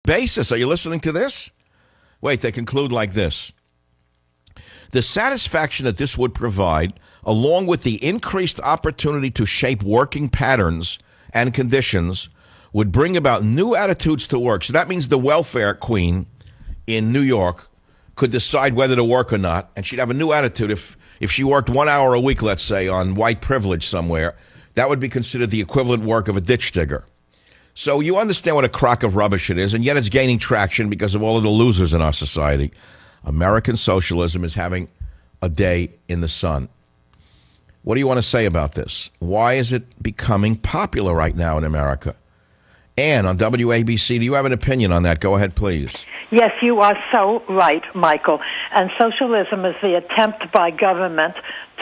basis. Are you listening to this? Wait, they conclude like this. The satisfaction that this would provide, along with the increased opportunity to shape working patterns and conditions, would bring about new attitudes to work. So that means the welfare queen in New York could decide whether to work or not, and she'd have a new attitude. If she worked 1 hour a week, let's say, on white privilege somewhere, that would be considered the equivalent work of a ditch digger. So you understand what a crock of rubbish it is, and yet it's gaining traction because of all of the losers in our society. American socialism is having a day in the sun. What do you want to say about this? Why is it becoming popular right now in America? Ann, on WABC, do you have an opinion on that? Go ahead, please. Yes, you are so right, Michael. And socialism is the attempt by government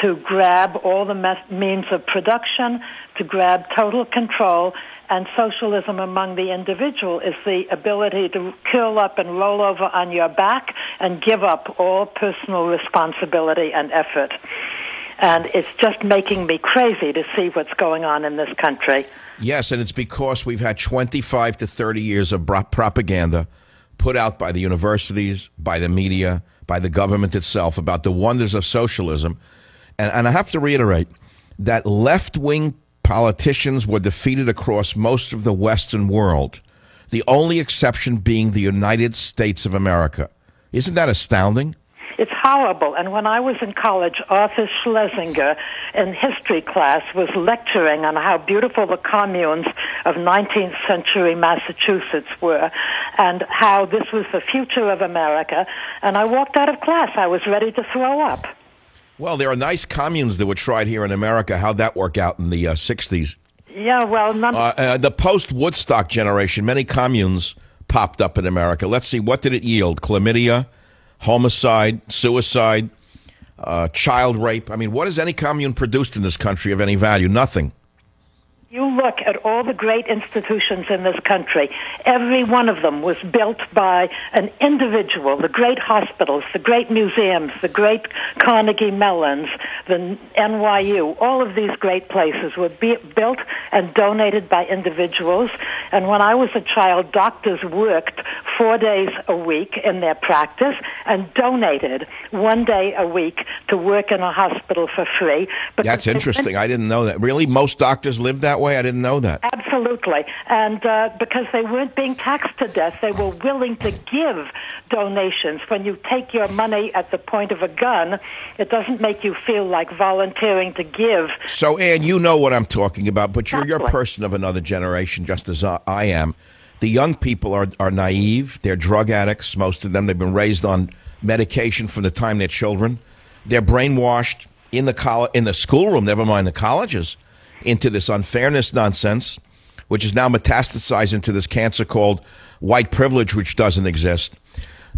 to grab all the means of production, to grab total control, and socialism among the individual is the ability to curl up and roll over on your back and give up all personal responsibility and effort. And it's just making me crazy to see what's going on in this country. Yes, and it's because we've had 25 to 30 years of propaganda put out by the universities, by the media, by the government itself about the wonders of socialism. And I have to reiterate that left-wing politicians were defeated across most of the Western world, the only exception being the United States of America. Isn't that astounding? It's horrible. And when I was in college, Arthur Schlesinger, in history class, was lecturing on how beautiful the communes of 19th century Massachusetts were and how this was the future of America. And I walked out of class. I was ready to throw up. Well, there are nice communes that were tried here in America. How'd that work out in the 60s? Yeah, well, the post-Woodstock generation, many communes popped up in America. Let's see, what did it yield? Chlamydia, homicide, suicide, child rape. I mean, what has any commune produced in this country of any value? Nothing. You look at all the great institutions in this country. Every one of them was built by an individual. The great hospitals, the great museums, the great Carnegie Mellons, the NYU, all of these great places were built and donated by individuals. And when I was a child, doctors worked 4 days a week in their practice and donated 1 day a week to work in a hospital for free. That's interesting. I didn't know that. Really? Most doctors live that way? I didn't know that. Absolutely. And because they weren't being taxed to death, they were willing to give donations. When you take your money at the point of a gun, it doesn't make you feel like volunteering to give. So, Ann, you know what I'm talking about, but you're Exactly. a person of another generation, just as I am. The young people are naive. They're drug addicts, most of them. They've been raised on medication from the time they're children. They're brainwashed in the schoolroom, never mind the colleges, into this unfairness nonsense, which is now metastasized into this cancer called white privilege, which doesn't exist.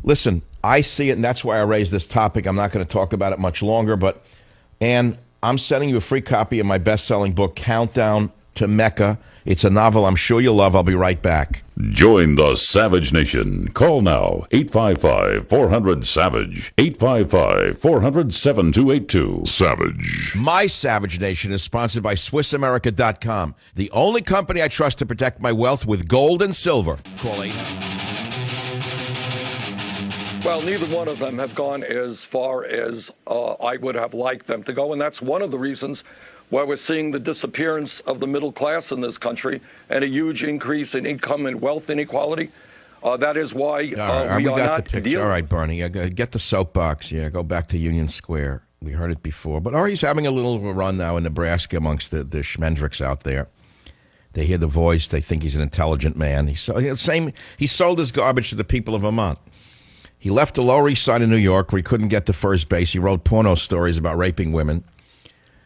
Listen, I see it, and that's why I raised this topic. I'm not going to talk about it much longer, but, Ann, I'm sending you a free copy of my best-selling book, Countdown to Mecca. It's a novel I'm sure you'll love. I'll be right back. Join the Savage Nation. Call now, 855-400-SAVAGE, 855-400-7282. Savage. My Savage Nation is sponsored by SwissAmerica.com, the only company I trust to protect my wealth with gold and silver. Call 8. Well, neither one of them have gone as far as I would have liked them to go, and that's one of the reasons why we're seeing the disappearance of the middle class in this country and a huge increase in income and wealth inequality. That is why we are not dealing. All right, Bernie, get the soapbox. Yeah, go back to Union Square. We heard it before. But Ari's having a little run now in Nebraska amongst the Schmendricks out there. They hear the voice. They think he's an intelligent man. He sold his garbage to the people of Vermont. He left the Lower East Side of New York where he couldn't get to first base. He wrote porno stories about raping women.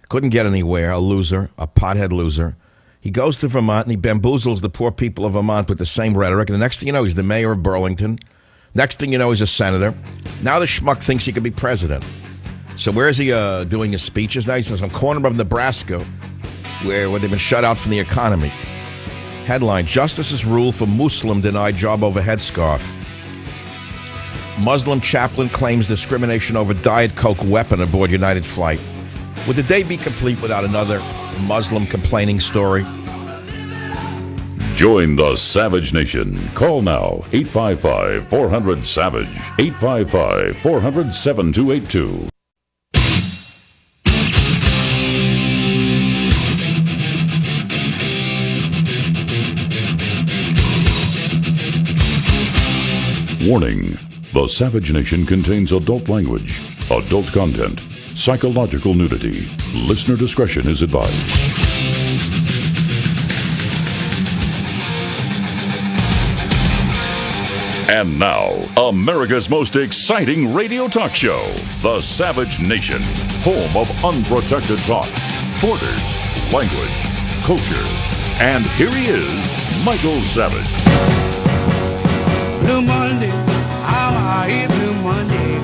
Couldn't get anywhere, a loser, a pothead loser. He goes to Vermont and he bamboozles the poor people of Vermont with the same rhetoric. And the next thing you know, he's the mayor of Burlington. Next thing you know, he's a senator. Now the schmuck thinks he could be president. So where is he doing his speeches now? He's in some corner of Nebraska where they've been shut out from the economy. Headline, Justices rule for Muslim denied job over headscarf. Muslim chaplain claims discrimination over Diet Coke weapon aboard United flight. Would the day be complete without another Muslim complaining story? Join the Savage Nation. Call now, 855-400-SAVAGE, 855-400-7282. Warning. The Savage Nation contains adult language, adult content, psychological nudity. Listener discretion is advised. And now, America's most exciting radio talk show, The Savage Nation, home of unprotected talk, borders, language, culture. And here he is, Michael Savage. Blue Monday, how are you, Blue Monday?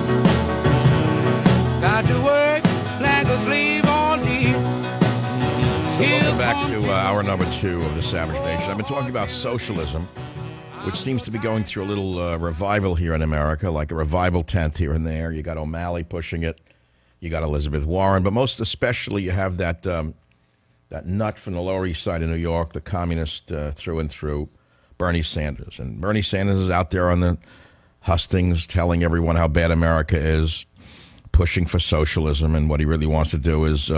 Got to work like a slave all day. So welcome back to hour number 2 of The Savage Nation. I've been talking about socialism, which seems to be going through a little revival here in America, like a revival tent here and there. You got O'Malley pushing it. You got Elizabeth Warren. But most especially, you have that nut from the Lower East Side of New York, the communist through and through, Bernie Sanders. And Bernie Sanders is out there on the hustings telling everyone how bad America is, pushing for socialism. And what he really wants to do is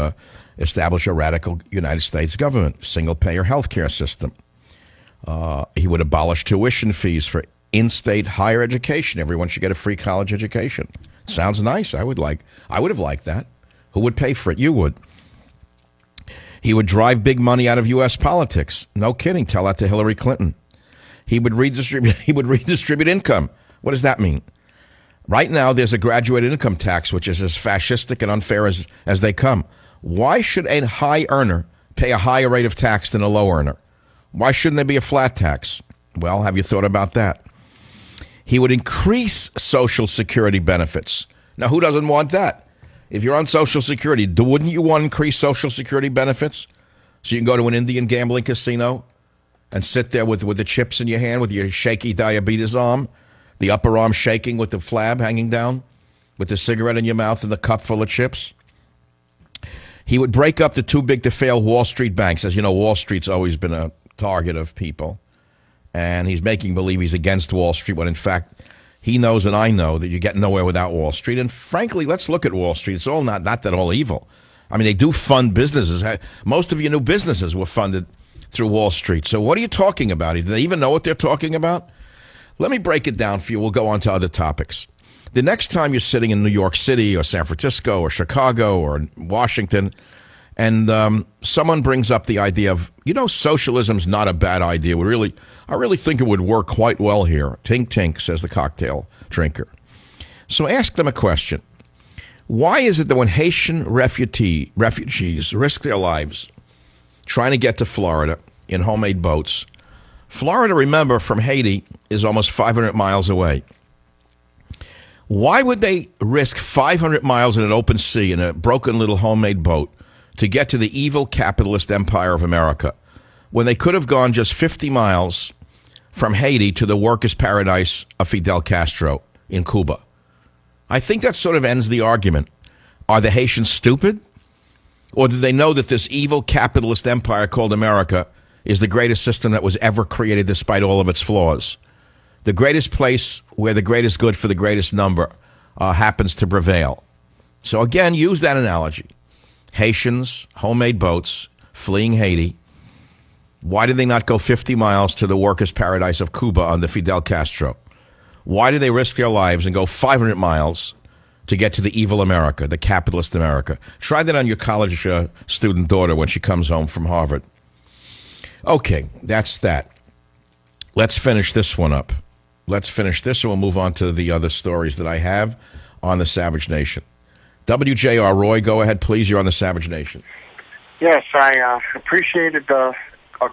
establish a radical United States government, single-payer health care system. He would abolish tuition fees for in-state higher education. Everyone should get a free college education. Sounds nice. I would have liked that. Who would pay for it? You would. He would drive big money out of U.S. politics. No kidding. Tell that to Hillary Clinton. He would redistribute income. What does that mean? Right now, there's a graduated income tax, which is as fascistic and unfair as they come. Why should a high earner pay a higher rate of tax than a low earner? Why shouldn't there be a flat tax? Well, have you thought about that? He would increase Social Security benefits. Now, who doesn't want that? If you're on Social Security, wouldn't you want to increase Social Security benefits? So you can go to an Indian gambling casino and sit there with the chips in your hand with your shaky diabetes arm, the upper arm shaking with the flab hanging down, with the cigarette in your mouth and the cup full of chips. He would break up the too-big-to-fail Wall Street banks. As you know, Wall Street's always been a target of people. And he's making believe he's against Wall Street when, in fact, he knows and I know that you get nowhere without Wall Street. And frankly, let's look at Wall Street. It's all not that all evil. I mean, they do fund businesses. Most of your new businesses were funded through Wall Street. So what are you talking about? Do they even know what they're talking about? Let me break it down for you. We'll go on to other topics. The next time you're sitting in New York City or San Francisco or Chicago or Washington, and someone brings up the idea of, socialism's not a bad idea. I really think it would work quite well here. Tink, tink, says the cocktail drinker. So ask them a question. Why is it that when Haitian refugees risk their lives trying to get to Florida in homemade boats, Florida, remember, from Haiti is almost 500 miles away. Why would they risk 500 miles in an open sea in a broken little homemade boat to get to the evil capitalist empire of America when they could have gone just 50 miles from Haiti to the workers' paradise of Fidel Castro in Cuba? I think that sort of ends the argument. Are the Haitians stupid? Or do they know that this evil capitalist empire called America is the greatest system that was ever created despite all of its flaws? The greatest place where the greatest good for the greatest number happens to prevail. So again, use that analogy. Haitians, homemade boats, fleeing Haiti. Why did they not go 50 miles to the workers' paradise of Cuba under Fidel Castro? Why did they risk their lives and go 500 miles to get to the evil America, the capitalist America? Try that on your college student daughter when she comes home from Harvard. Okay, that's that. Let's finish this one up. Let's finish this and we'll move on to the other stories that I have on the Savage Nation. WJR Roy, go ahead, please. You're on the Savage Nation. Yes, I appreciated a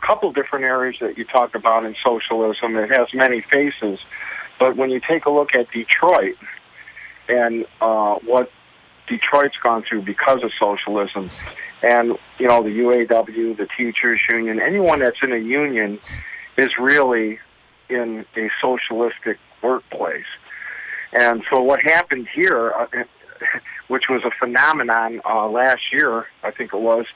couple different areas that you talk about in socialism. It has many faces, but when you take a look at Detroit and what Detroit's gone through because of socialism, and the UAW, the teachers union, anyone that's in a union is really in a socialistic workplace. And so what happened here, which was a phenomenon last year, I think it was,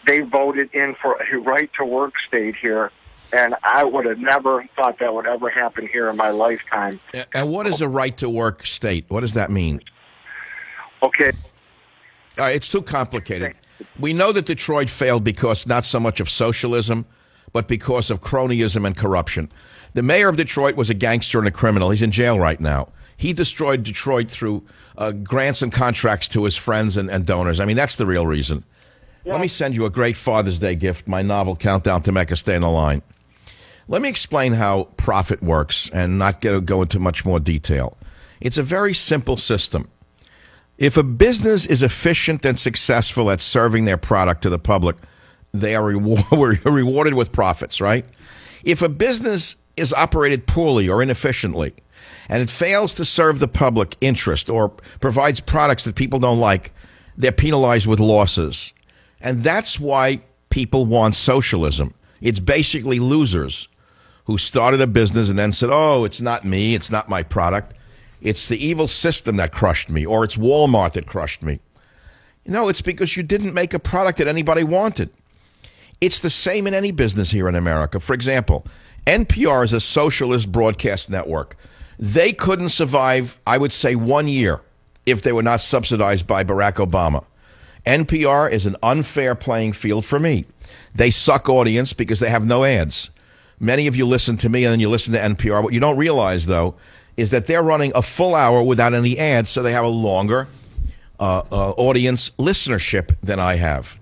they voted in for a right-to-work state here And I would have never thought that would ever happen here in my lifetime. And what is a right-to-work state? What does that mean? Okay. All right, it's too complicated. We know that Detroit failed because not so much of socialism, but because of cronyism and corruption. The mayor of Detroit was a gangster and a criminal. He's in jail right now. He destroyed Detroit through grants and contracts to his friends and donors. I mean, that's the real reason. Yeah. Let me send you a great Father's Day gift, my novel, Countdown to Mecca, Stay on the Line. Let me explain how profit works and not go into much more detail. It's a very simple system. If a business is efficient and successful at serving their product to the public, they are rewarded with profits, right? If a business is operated poorly or inefficiently, and it fails to serve the public interest or provides products that people don't like, they're penalized with losses. And that's why people want socialism. It's basically losers who started a business and then said, oh, it's not me, it's not my product. It's the evil system that crushed me, or it's Walmart that crushed me. No, it's because you didn't make a product that anybody wanted. It's the same in any business here in America. For example, NPR is a socialist broadcast network. They couldn't survive, I would say, 1 year if they were not subsidized by Barack Obama. NPR is an unfair playing field for me. They suck audience because they have no ads. Many of you listen to me and then you listen to NPR. What you don't realize, though, is that they're running a full hour without any ads, so they have a longer audience listenership than I have.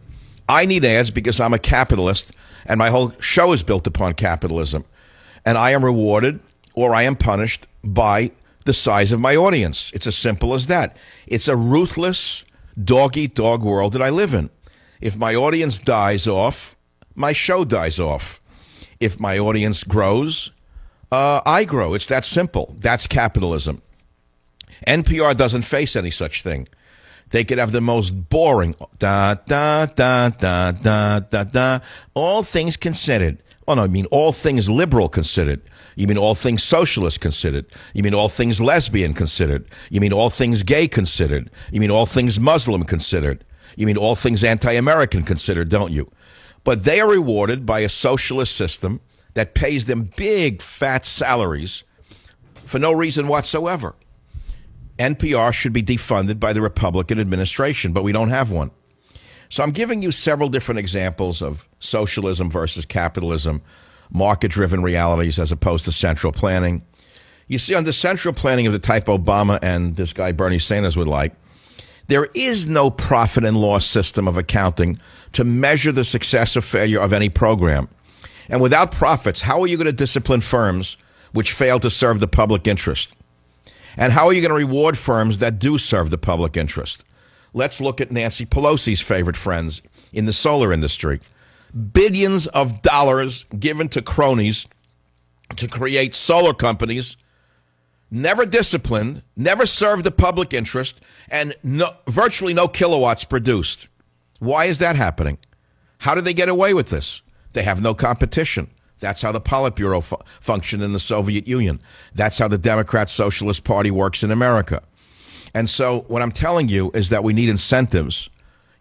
I need ads because I'm a capitalist, and my whole show is built upon capitalism. And I am rewarded or I am punished by the size of my audience. It's as simple as that. It's a ruthless, dog-eat-dog world that I live in. If my audience dies off, my show dies off. If my audience grows, I grow. It's that simple. That's capitalism. NPR doesn't face any such thing. They could have the most boring all things considered. Oh, no, I mean all things liberal considered. You mean all things socialist considered. You mean all things lesbian considered. You mean all things gay considered. You mean all things Muslim considered. You mean all things anti-American considered, don't you? But they are rewarded by a socialist system that pays them big, fat salaries for no reason whatsoever. NPR should be defunded by the Republican administration, but we don't have one. So I'm giving you several different examples of socialism versus capitalism, market-driven realities as opposed to central planning. You see, under central planning of the type Obama and this guy Bernie Sanders would like, there is no profit and loss system of accounting to measure the success or failure of any program. And without profits, how are you going to discipline firms which fail to serve the public interest? And how are you going to reward firms that do serve the public interest? Let's look at Nancy Pelosi's favorite friends in the solar industry. Billions of dollars given to cronies to create solar companies, never disciplined, never served the public interest, and virtually no kilowatts produced. Why is that happening? How did they get away with this? They have no competition. That's how the Politburo functioned in the Soviet Union. That's how the Democrat Socialist Party works in America. And so what I'm telling you is that we need incentives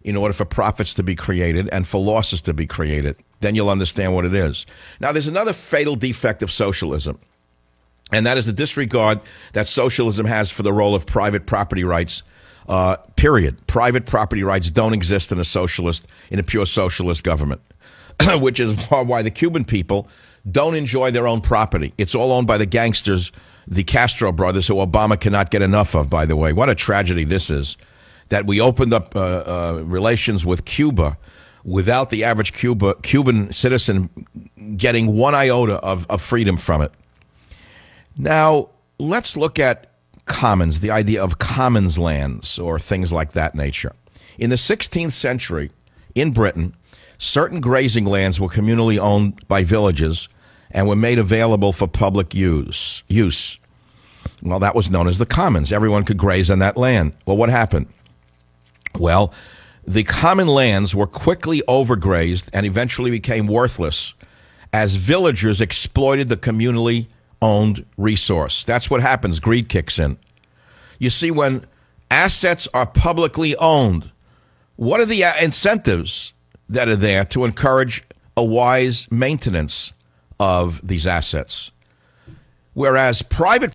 in order for profits to be created and for losses to be created. Then you'll understand what it is. Now, there's another fatal defect of socialism, and that is the disregard that socialism has for the role of private property rights, period. Private property rights don't exist in a pure socialist government, which is why the Cuban people don't enjoy their own property. It's all owned by the gangsters, the Castro brothers, who Obama cannot get enough of, by the way. What a tragedy this is, that we opened up relations with Cuba without the average Cuban citizen getting one iota of freedom from it. Now, let's look at commons, the idea of commons lands or things like that nature. In the 16th century, in Britain, certain grazing lands were communally owned by villages and were made available for public use. Well, that was known as the commons. Everyone could graze on that land. Well, what happened? Well, the common lands were quickly overgrazed and eventually became worthless as villagers exploited the communally owned resource. That's what happens. Greed kicks in. You see, when assets are publicly owned, what are the incentives that are there to encourage a wise maintenance of these assets. Whereas private